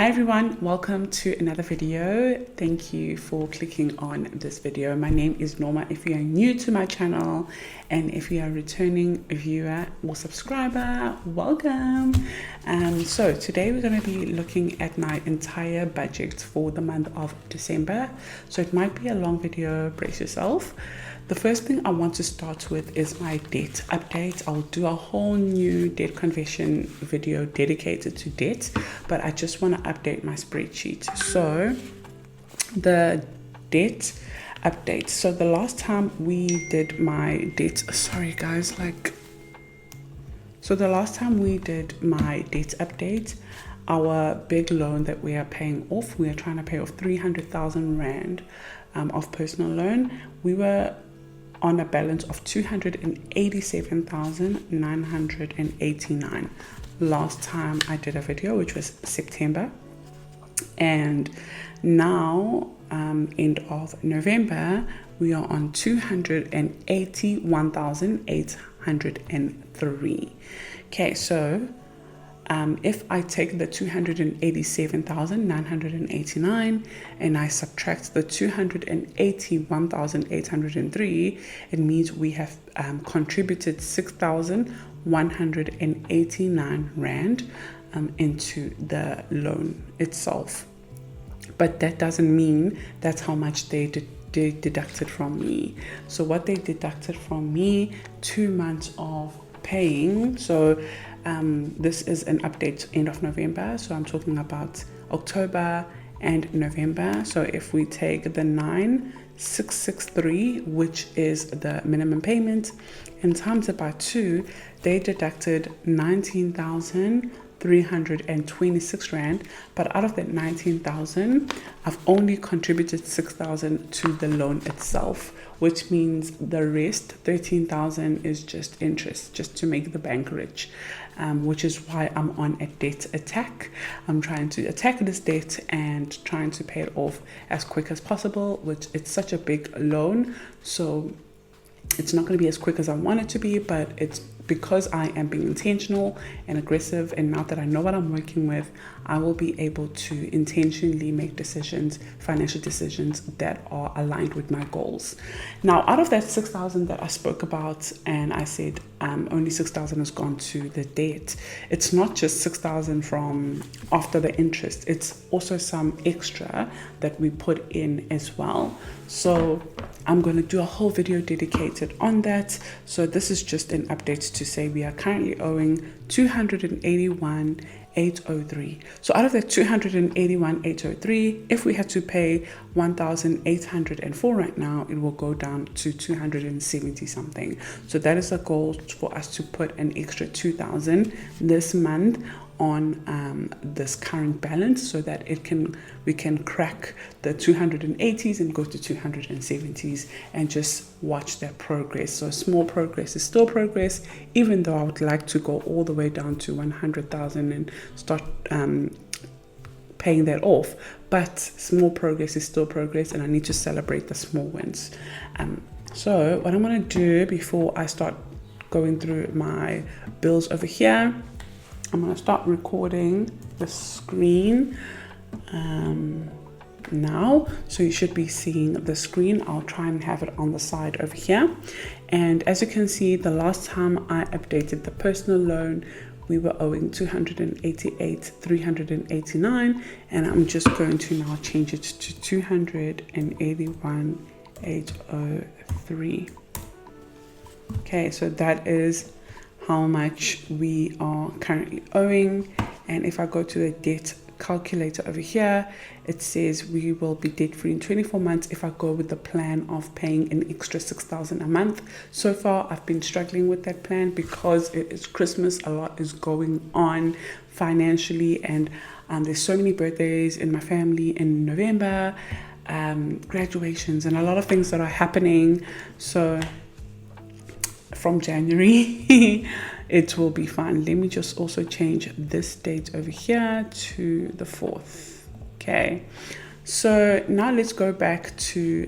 everyone, welcome to another video. Thank you for clicking on this video. My name is Norma. If you are new to my channel and if you are a returning viewer or subscriber, welcome. So today we're going to be looking at my entire budget for the month of December. So it might be a long video, brace yourself. The first thing I want to start with is my debt update. I'll do a whole new debt conversion video dedicated to debt, but I just want to update my spreadsheet. So the debt update. So the last time we did my debt, so the last time we did my debt update, our big loan that we are paying off, we are trying to pay off 300,000 Rand of personal loan. We were on a balance of 287,989 last time I did a video, which was September. And now end of November we are on 281,803. Okay, so if I take the 287,989 and I subtract the 281,803, it means we have contributed 6,189 Rand into the loan itself. But that doesn't mean that's how much they deducted from me. So what they deducted from me, 2 months of paying. So this is an update end of November, so I'm talking about October and November. So if we take the 9,663, which is the minimum payment, and times it by 2, they deducted 19,326 Rand. But out of that 19,000, I've only contributed 6,000 to the loan itself, which means the rest 13,000 is just interest, just to make the bank rich, which is why I'm on a debt attack. I'm trying to attack this debt and trying to pay it off as quick as possible, which it's such a big loan, so it's not going to be as quick as I want it to be, but it's because I am being intentional and aggressive, and now that I know what I'm working with, I will be able to intentionally make decisions, financial decisions that are aligned with my goals. Now, out of that 6,000 that I spoke about, and I said only 6,000 has gone to the debt, it's not just 6,000 from after the interest, it's also some extra that we put in as well. So I'm going to do a whole video dedicated on that. So this is just an update to say we are currently owing 281,803. So out of that 281,803, if we had to pay 1,804 right now, it will go down to 270 something. So that is a goal for us to put an extra 2,000 this month on this current balance, so that we can crack the 280s and go to 270s and just watch that progress. So small progress is still progress, even though I would like to go all the way down to 100,000 and start paying that off. But small progress is still progress, and I need to celebrate the small wins. So what I'm going to do before I start going through my bills over here, I'm going to start recording the screen now. So you should be seeing the screen. I'll try and have it on the side over here. And as you can see, the last time I updated the personal loan, we were owing 288,389, and I'm just going to now change it to 281,803. Okay, so that is how much we are currently owing. And if I go to the debt calculator over here, it says we will be debt free in 24 months if I go with the plan of paying an extra 6,000 a month. So far I've been struggling with that plan because it is Christmas, a lot is going on financially, and there's so many birthdays in my family in November, graduations, and a lot of things that are happening. So from January it will be fine. Let me just also change this date over here to the 4th. Okay, so now let's go back to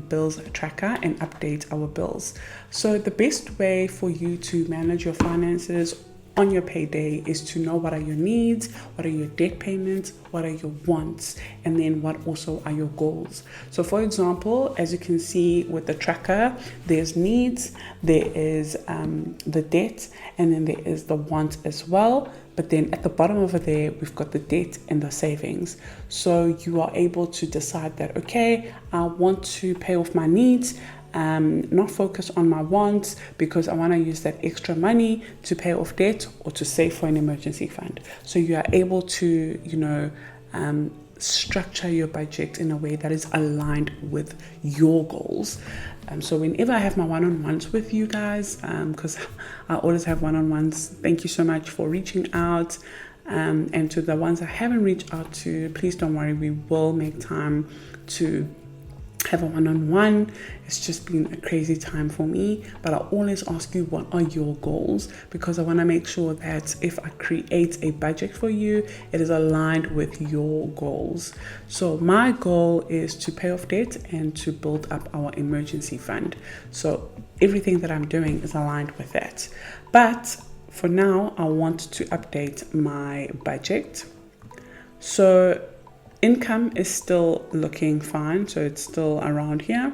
bills tracker and update our bills. So the best way for you to manage your finances on your payday is to know what are your needs, what are your debt payments, what are your wants, and then what also are your goals. So for example, as you can see with the tracker, there's needs, there is the debt, and then there is the want as well. But then at the bottom over there, we've got the debt and the savings. So you are able to decide that, okay, I want to pay off my needs, not focus on my wants, because I want to use that extra money to pay off debt or to save for an emergency fund. So you are able to, structure your budget in a way that is aligned with your goals. So whenever I have my one-on-ones with you guys, because I always have one-on-ones, thank you so much for reaching out. And to the ones I haven't reached out to, please don't worry, we will make time to have a one-on-one. It's just been a crazy time for me, but I always ask you, what are your goals? Because I want to make sure that if I create a budget for you, it is aligned with your goals. So my goal is to pay off debt and to build up our emergency fund. So everything that I'm doing is aligned with that. But for now, I want to update my budget. So income is still looking fine, so it's still around here.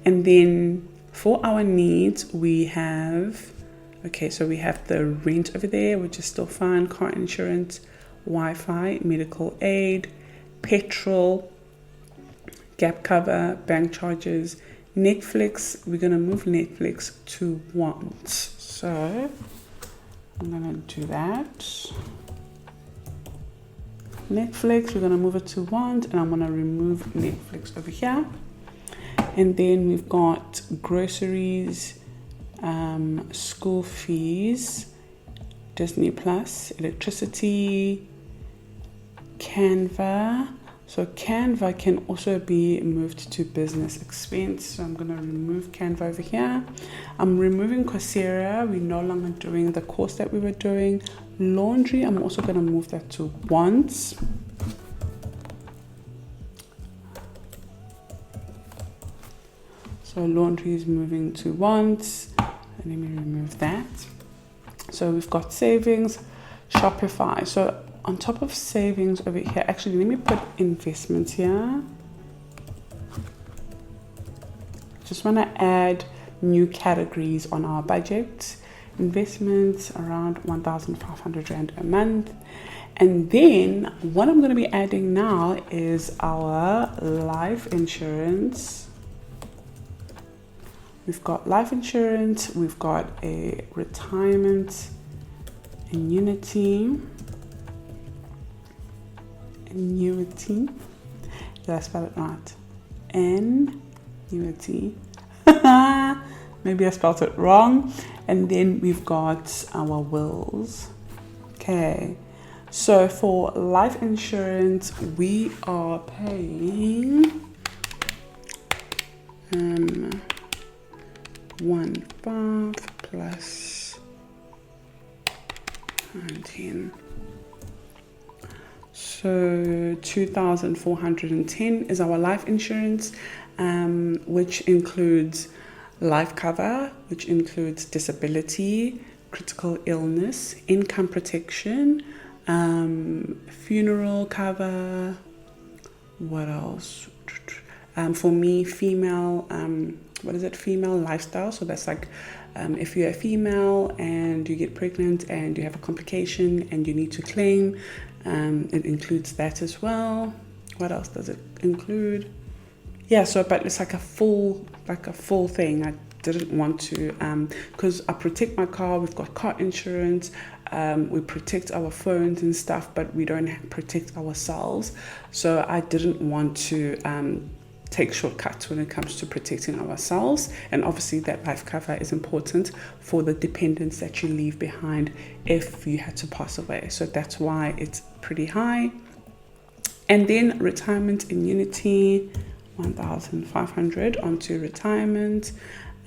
And then for our needs, we have the rent over there, which is still fine, car insurance, Wi-Fi, medical aid, petrol, gap cover, bank charges, Netflix. We're gonna move Netflix to wants. So I'm gonna do that. Netflix, we're going to move it to want, and I'm going to remove Netflix over here. And then we've got groceries, school fees, Disney Plus, electricity, Canva. So Canva can also be moved to business expense. So I'm going to remove Canva over here. I'm removing Coursera. We're no longer doing the course that we were doing. Laundry, I'm also going to move that to wants. So laundry is moving to wants. And let me remove that. So we've got savings, Shopify. So on top of savings over here, actually, let me put investments here. Just want to add new categories on our budget. Investments around 1,500 Rand a month. And then what I'm going to be adding now is our life insurance. We've got life insurance, we've got a retirement annuity. Did I spell it right? Annuity. Maybe I spelled it wrong. And then we've got our wills. Okay. So for life insurance, we are paying 1.5 plus 19. So 2,410 is our life insurance, which includes life cover, which includes disability, critical illness, income protection, funeral cover. What else? For me, female, female lifestyle. So that's like if you're a female and you get pregnant and you have a complication and you need to claim, it includes that as well. What else does it include? Yeah, so but it's like a full thing. I didn't want to because I protect my car. We've got car insurance. We protect our phones and stuff, but we don't protect ourselves. So I didn't want to take shortcuts when it comes to protecting ourselves. And obviously that life cover is important for the dependents that you leave behind if you had to pass away. So that's why it's pretty high. And then retirement annuity, 1,500 onto retirement.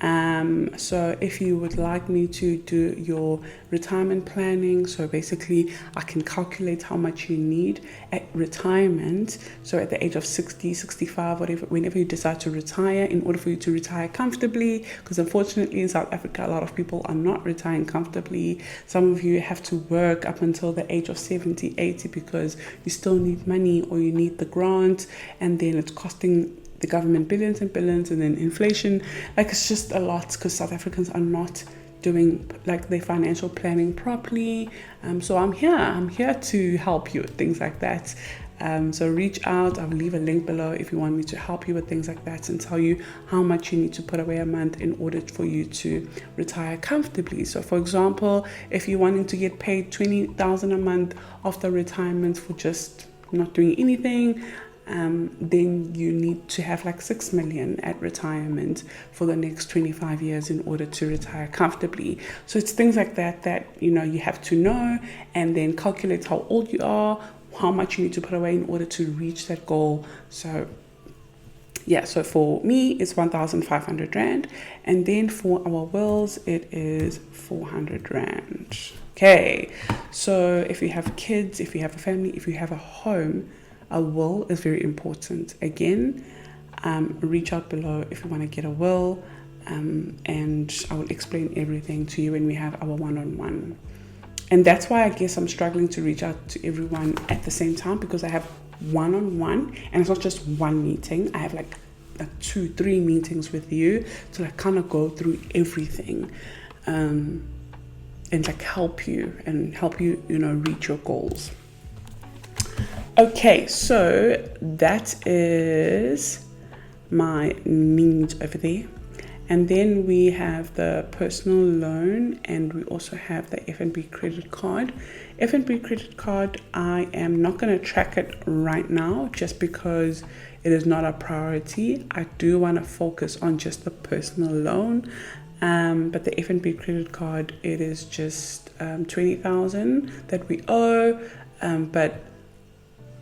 So if you would like me to do your retirement planning, so basically I can calculate how much you need at retirement. So at the age of 60, 65, whatever, whenever you decide to retire, in order for you to retire comfortably, because unfortunately in South Africa, a lot of people are not retiring comfortably. Some of you have to work up until the age of 70, 80 because you still need money or you need the grant, and then it's costing the government billions and billions, and then inflation. Like, it's just a lot because South Africans are not doing like their financial planning properly. So I'm here to help you with things like that. So reach out. I'll leave a link below if you want me to help you with things like that and tell you how much you need to put away a month in order for you to retire comfortably. So for example, if you're wanting to get paid 20,000 a month after retirement for just not doing anything, then you need to have like 6 million at retirement for the next 25 years in order to retire comfortably. So it's things like that you have to know, and then calculate how old you are, how much you need to put away in order to reach that goal. So yeah, so for me it's 1,500 rand, and then for our wills it is 400 rand. Okay, so if you have kids, if you have a family, if you have a home, a will is very important. Again, reach out below if you want to get a will, and I will explain everything to you when we have our one-on-one. And that's why I guess I'm struggling to reach out to everyone at the same time, because I have one-on-one, and it's not just one meeting. I have like 2-3 meetings with you to like kind of go through everything, and like help you reach your goals. Okay, so that is my needs over there. And then we have the personal loan, and we also have the F&B credit card. F&B credit card, I am not going to track it right now just because it is not a priority. I do want to focus on just the personal loan. But the F&B credit card, it is just 20,000 that we owe, but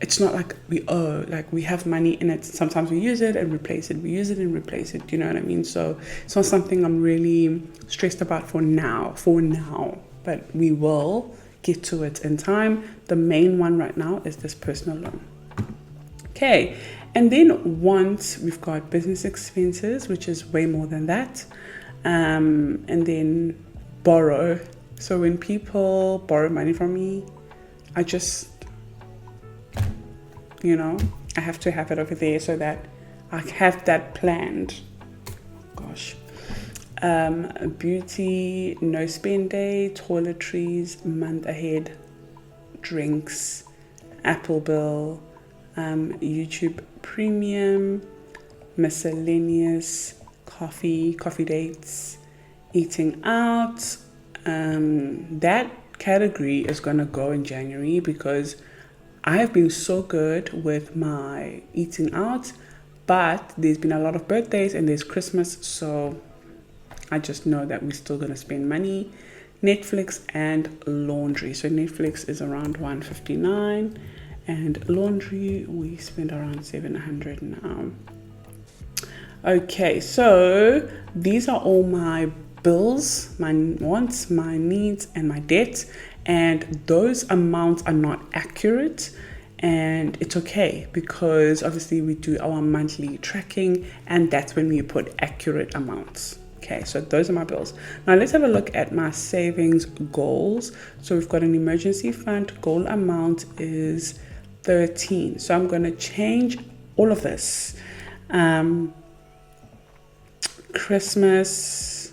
it's not like we owe, like we have money in it. Sometimes we use it and replace it. We use it and replace it. You know what I mean? So it's not something I'm really stressed about for now, but we will get to it in time. The main one right now is this personal loan. Okay. And then once we've got business expenses, which is way more than that. And then borrow. So when people borrow money from me, I just, I have to have it over there so that I have that planned. Gosh. Beauty, no spend day, toiletries, month ahead, drinks, Apple bill, YouTube premium, miscellaneous, coffee dates, eating out. That category is going to go in January because I have been so good with my eating out, but there's been a lot of birthdays and there's Christmas, so I just know that we're still going to spend money. Netflix and laundry. So Netflix is around 159 and laundry we spend around 700 now. Okay, so these are all my bills, my wants, my needs, and my debts. And those amounts are not accurate, and it's okay because obviously we do our monthly tracking, and that's when we put accurate amounts. Okay, so those are my bills. Now let's have a look at my savings goals. So we've got an emergency fund. Goal amount is 13. So I'm going to change all of this. Christmas,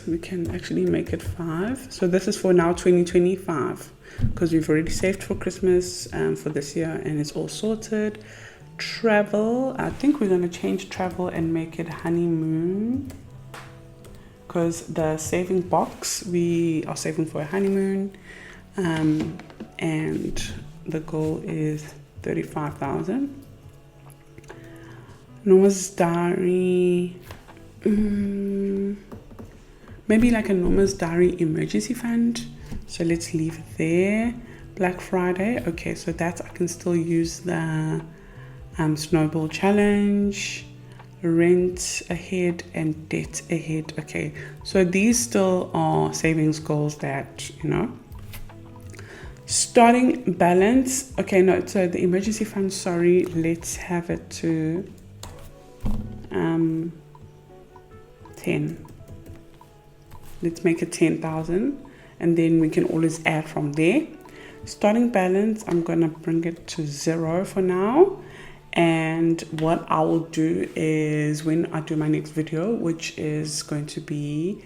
we can actually make it 5. So this is for now 2025 because we've already saved for Christmas for this year and it's all sorted. Travel, I think we're going to change travel and make it honeymoon because the saving box, we are saving for a honeymoon, and the goal is 35,000. Nomazdiary, maybe like a Nomazdiary emergency fund. So let's leave it there. Black Friday. Okay, so that I can still use the snowball challenge. rent ahead and debt ahead. Okay, so these still are savings goals that, you know. Starting balance. Okay, no, so the emergency fund, sorry, let's have it to 10. Let's make it 10,000, and then we can always add from there. Starting balance, I'm gonna bring it to 0 for now. And what I will do is, when I do my next video, which is going to be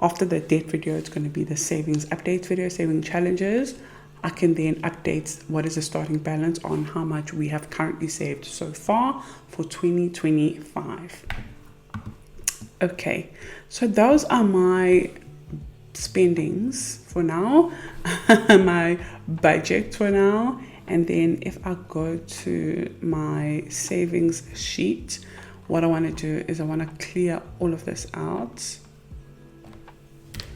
after the debt video, it's going to be the savings updates video, saving challenges. I can then update what is the starting balance on how much we have currently saved so far for 2025. Okay, so those are my spendings for now, my budget for now. And then if I go to my savings sheet, what I want to do is I want to clear all of this out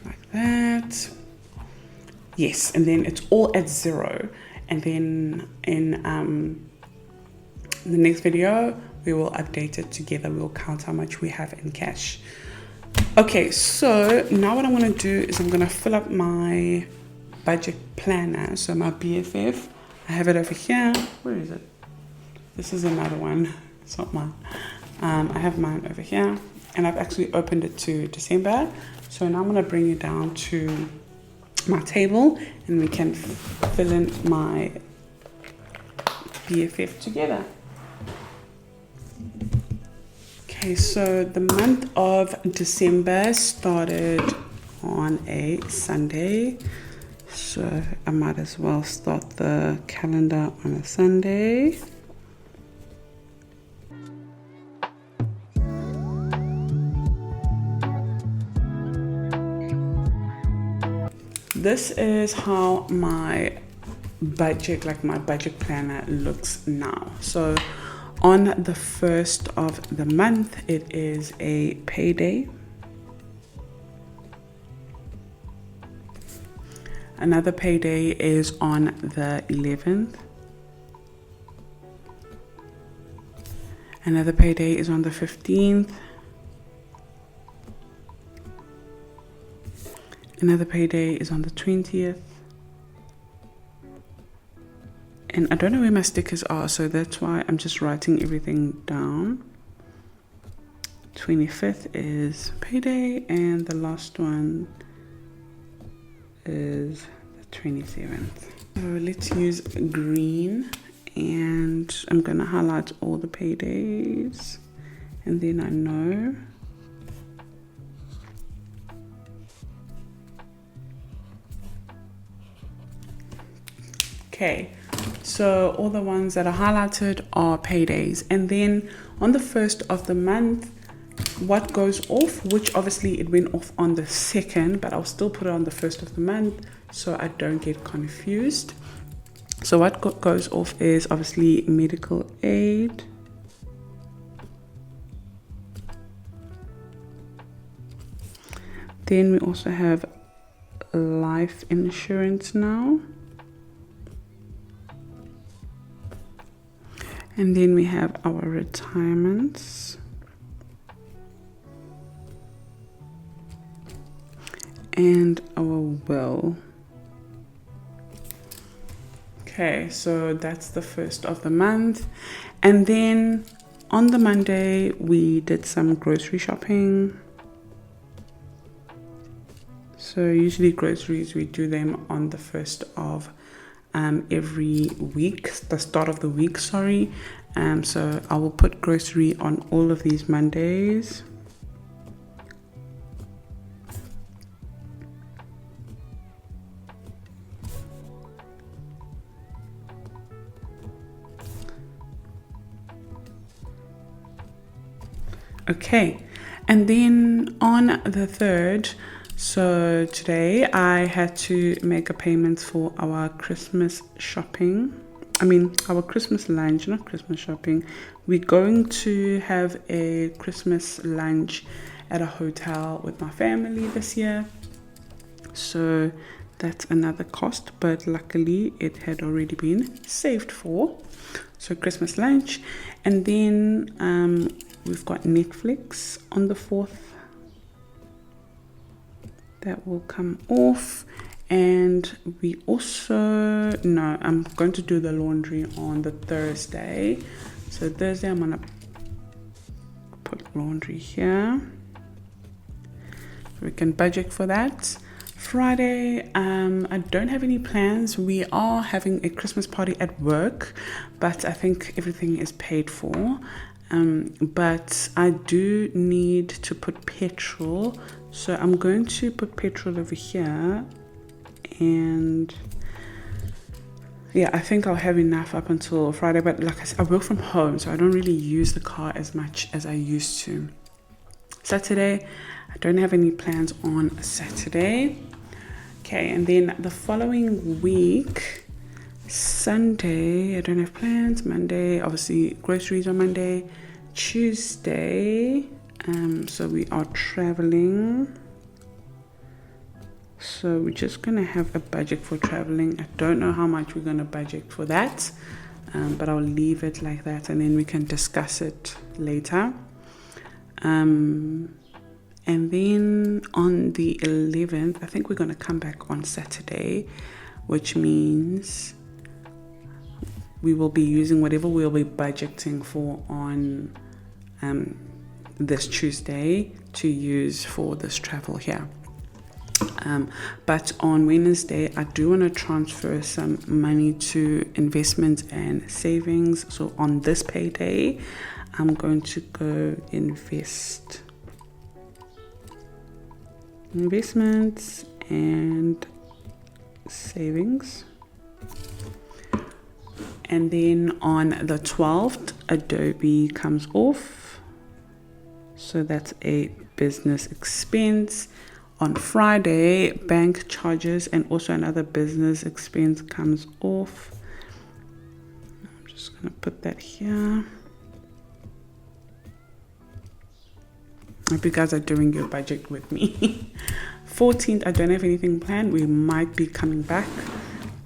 like that. Yes, and then it's all at 0. And then in the next video, we will update it together. We'll count how much we have in cash. Okay, so now what I'm going to do is I'm going to fill up my budget planner. So my BFF, I have it over here. Where is it? This is another one. It's not mine. I have mine over here, and I've actually opened it to December. So now I'm going to bring it down to my table, and we can fill in my BFF together. Okay, so the month of December started on a Sunday. So I might as well start the calendar on a Sunday. This is how my budget, like my budget planner, looks now. So on the 1st of the month, it is a payday. Another payday is on the 11th. Another payday is on the 15th. Another payday is on the 20th. And I don't know where my stickers are, so that's why I'm just writing everything down. 25th is payday, and the last one is the 27th. So let's use green, and I'm gonna highlight all the paydays, and then I know. Okay, so all the ones that are highlighted are paydays. And then on the 1st of the month, what goes off, which obviously it went off on the 2nd, but I'll still put it on the 1st of the month so I don't get confused. So what goes off is obviously medical aid. Then we also have life insurance now. And then we have our retirements. And our will. Okay, so that's the 1st of the month. And then on the Monday, we did some grocery shopping. So usually groceries, we do them on the 1st of every week, the start of the week, sorry. So I will put grocery on all of these Mondays. Okay, and then on the 3rd, so today I had to make a payment for our Christmas shopping. Our Christmas lunch, not Christmas shopping. We're going to have a Christmas lunch at a hotel with my family this year. So that's another cost, but luckily it had already been saved for. So Christmas lunch. And then we've got Netflix on the 4th. That will come off. And we also, no, I'm going to do the laundry on the Thursday. So Thursday, I'm going to put laundry here. We can budget for that. Friday, I don't have any plans. We are having a Christmas party at work, but I think everything is paid for. But I do need to put petrol. So I'm going to put petrol over here. And yeah, I think I'll have enough up until Friday. But like I said, I work from home, so I don't really use the car as much as I used to. Saturday, I don't have any plans on Saturday. Okay, and then the following week, Sunday, I don't have plans. Monday, obviously groceries on Monday. Tuesday, so we are traveling. So we're just going to have a budget for traveling. I don't know how much we're going to budget for that, but I'll leave it like that and then we can discuss it later. And then on the 11th, I think we're going to come back on Saturday, which means we will be using whatever we'll be budgeting for on this Tuesday to use for this travel here. But on Wednesday, I do want to transfer some money to investments and savings. So on this payday, I'm going to go investments and savings. And then on the 12th, Adobe comes off. So that's a business expense. On Friday, bank charges and also another business expense comes off. I'm just going to put that here. I hope you guys are doing your budget with me. 14th, I don't have anything planned. We might be coming back.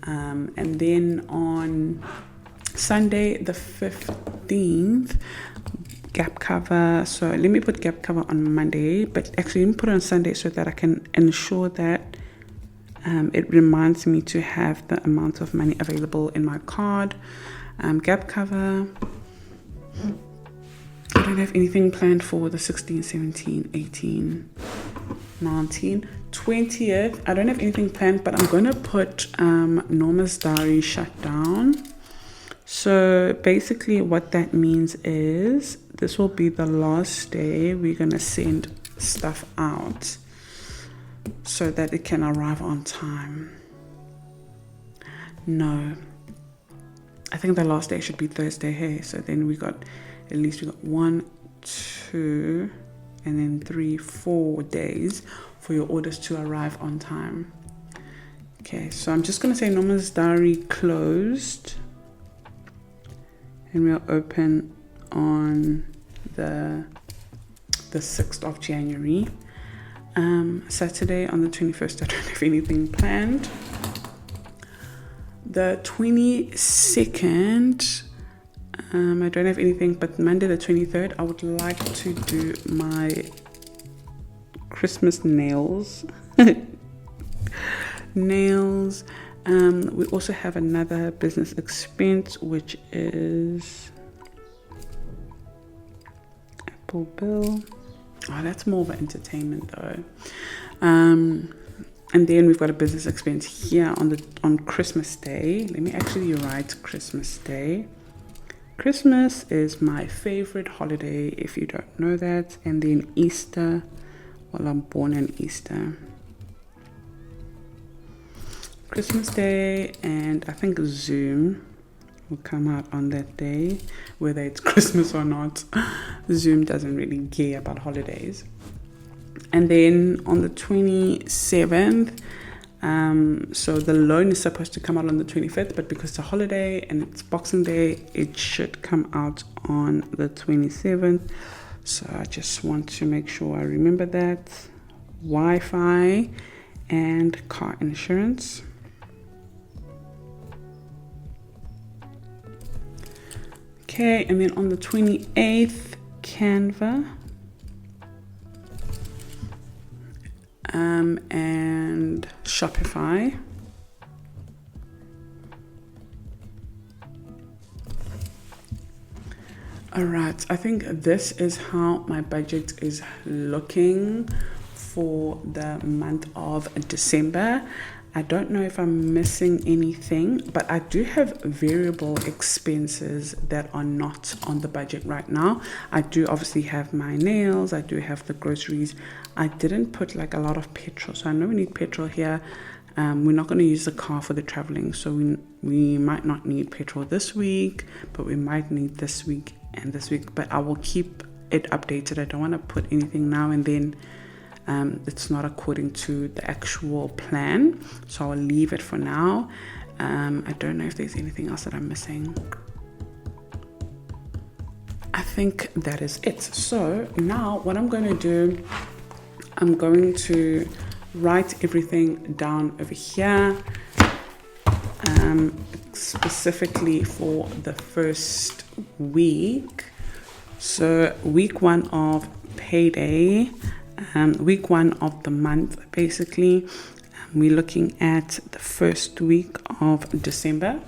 And then on Sunday, the 15th, gap cover. So let me put gap cover on Monday, but actually let me put it on Sunday so that I can ensure that it reminds me to have the amount of money available in my card. Gap cover. I don't have anything planned for the 16, 17, 18, 19, 20th. I don't have anything planned, but I'm going to put Nomazdiary shut down. So basically what that means is this will be the last day we're going to send stuff out so that it can arrive on time. No, I think the last day should be Thursday. Hey, so then we got 1, 2, and then 3, 4 days for your orders to arrive on time. Okay, so I'm just going to say Nomazdiary closed. And we'll open on the 6th of January. Saturday on the 21st, I don't have anything planned. The 22nd, I don't have anything, but Monday the 23rd, I would like to do my Christmas nails. We also have another business expense, which is Apple Bill. Oh, that's more of an entertainment though. And then we've got a business expense here on Christmas Day. Let me actually write Christmas Day. Christmas is my favorite holiday, if you don't know that. And then Easter. Well, I'm born in Easter. Christmas Day, and I think Zoom will come out on that day, whether it's Christmas or not. Zoom doesn't really care about holidays. And then on the 27th, so the loan is supposed to come out on the 25th, but because it's a holiday and it's Boxing Day, it should come out on the 27th. So I just want to make sure I remember that. Wi-Fi and car insurance. Okay, and then on the 28th, Canva, and Shopify. All right, I think this is how my budget is looking for the month of December. I don't know if I'm missing anything, but I do have variable expenses that are not on the budget right now. I do obviously have my nails, I do have the groceries. I didn't put like a lot of petrol, so I know we need petrol here. We're not going to use the car for the traveling, so we might not need petrol this week, but we might need this week and this week. But I will keep it updated. I don't want to put anything now and then it's not according to the actual plan, so I'll leave it for now. I don't know if there's anything else that I'm missing. I think that is it. So now what I'm going to do, I'm going to write everything down over here, specifically for the first week. So week 1 of payday, week 1 of the month, basically. We're looking at the first week of December.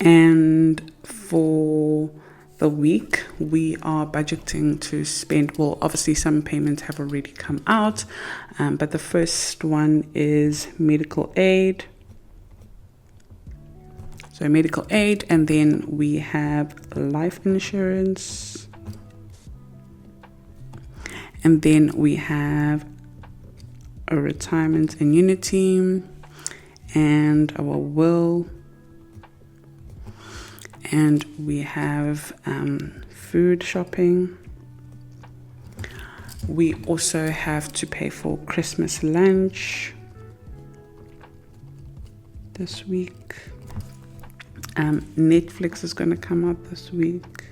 And for the week, we are budgeting to spend, well, obviously some payments have already come out, but the first one is medical aid. So medical aid, and then we have life insurance. And then we have a retirement annuity and our will. And we have food shopping. We also have to pay for Christmas lunch this week. Netflix is going to come out this week.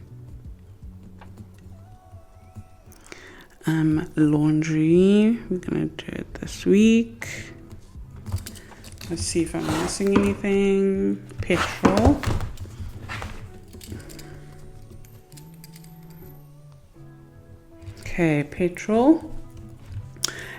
Laundry, we're gonna do it this week. Let's see if I'm missing anything. Petrol. Okay, petrol.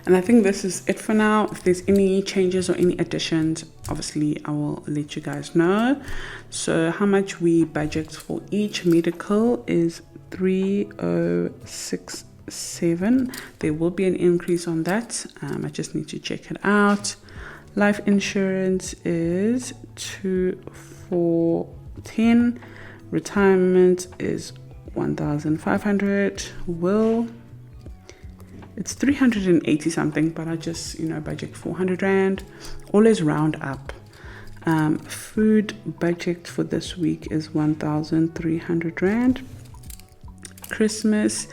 And I think this is it for now. If there's any changes or any additions, obviously I will let you guys know. So how much we budget for each medical is 306. 7. There will be an increase on that. I just need to check it out. Life insurance is 2,410. Retirement is 1,500. Will, it's 380 something, but I just budget 400 rand. Always round up. Food budget for this week is 1,300 rand. Christmas,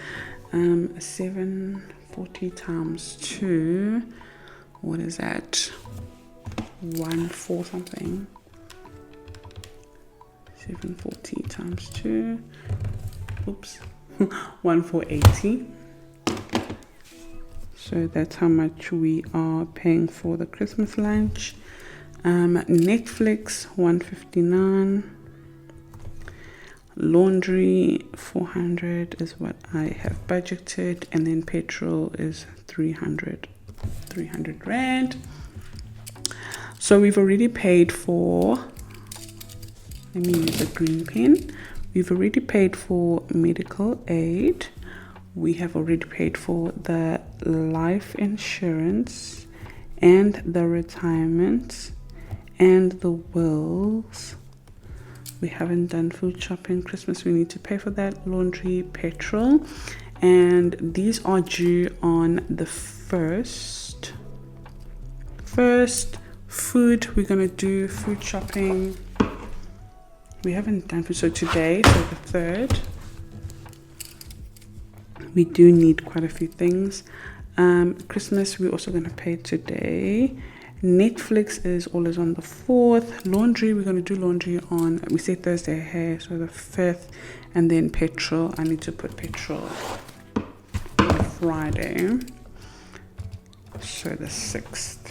740 times 2, what is that? 1,4 something. 740 times 2, oops, 1,480. So that's how much we are paying for the Christmas lunch. Netflix 159. Laundry 400 is what I have budgeted, and then petrol is 300 rand. So we've already paid for, let me use a green pen. We've already paid for medical aid. We have already paid for the life insurance and the retirement and the wills. We haven't done food shopping. Christmas, we need to pay for that. Laundry, petrol. And these are due on the 1st. Food, we're going to do food shopping. We haven't done food. So today, so the 3rd, we do need quite a few things. Christmas, we're also going to pay today. Netflix is always on the 4th. Laundry, we're going to do laundry on, we say Thursday here, so the 5th. And then petrol, I need to put petrol on Friday, so the 6th.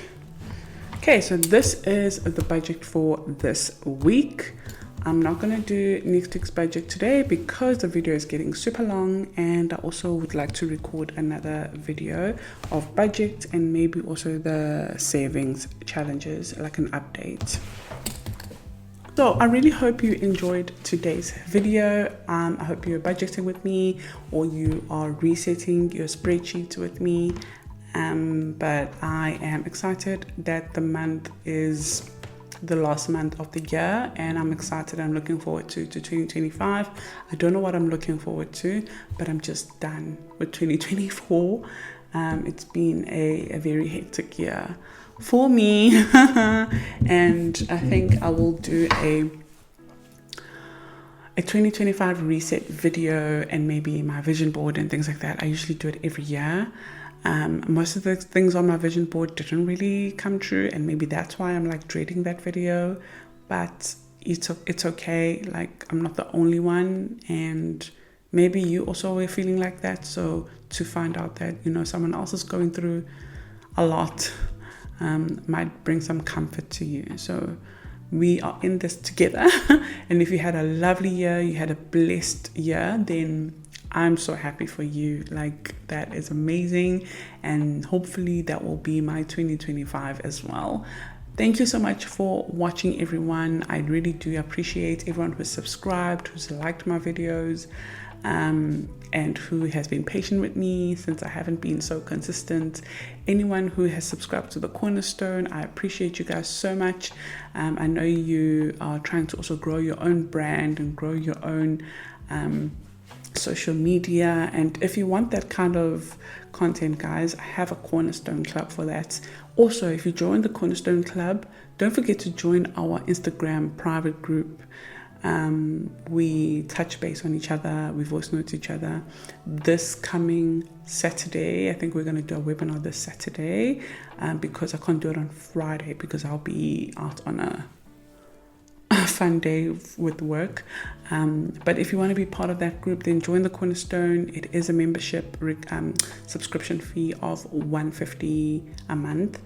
Okay, so this is the budget for this week. I'm not going to do next week's budget today because the video is getting super long, and I also would like to record another video of budget and maybe also the savings challenges, like an update. So I really hope you enjoyed today's video. I hope you're budgeting with me, or you are resetting your spreadsheet with me. But I am excited that the month is the last month of the year, and I'm excited. I'm looking forward to 2025. I don't know what I'm looking forward to, but I'm just done with 2024. It's been a very hectic year for me. And I think I will do a 2025 reset video and maybe my vision board and things like that. I usually do it every year. Most of the things on my vision board didn't really come true, and maybe that's why I'm like dreading that video, but it's okay. Like, I'm not the only one, and maybe you also were feeling like that. So to find out that, you know, someone else is going through a lot might bring some comfort to you. So we are in this together. And if you had a lovely year, you had a blessed year, then I'm so happy for you. Like, that is amazing, and hopefully that will be my 2025 as well. Thank you so much for watching, everyone. I really do appreciate everyone who's subscribed, who's liked my videos, and who has been patient with me since I haven't been so consistent. Anyone who has subscribed to the Cornerstone, I appreciate you guys so much. I know you are trying to also grow your own brand and grow your own social media, and if you want that kind of content, guys, I have a Cornerstone Club for that. Also, if you join the Cornerstone Club, don't forget to join our Instagram private group. We touch base on each other, we voice note each other. This coming Saturday, I think we're going to do a webinar this Saturday, because I can't do it on Friday because I'll be out on a fun day with work. But if you want to be part of that group, then join the Cornerstone. It is a membership subscription fee of $150 a month,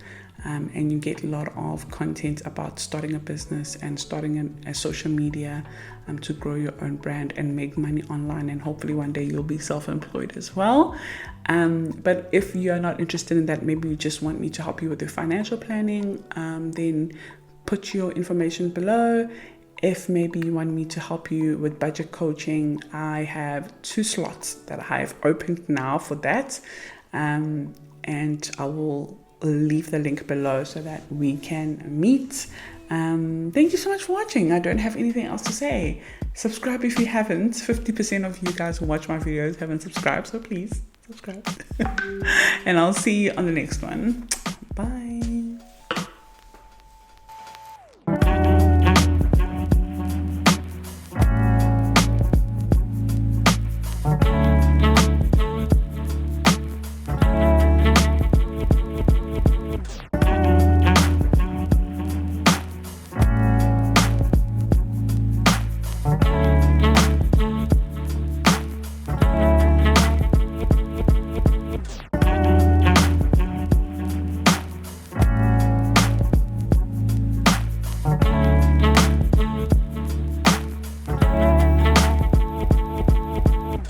and you get a lot of content about starting a business and starting a social media to grow your own brand and make money online, and hopefully one day you'll be self-employed as well. But if you are not interested in that, maybe you just want me to help you with your financial planning, then put your information below. If maybe you want me to help you with budget coaching, I have 2 slots that I have opened now for that, and I will leave the link below so that we can meet. Thank you so much for watching. I don't have anything else to say. Subscribe if you haven't. 50% of you guys who watch my videos haven't subscribed, so please subscribe. And I'll see you on the next one. Bye.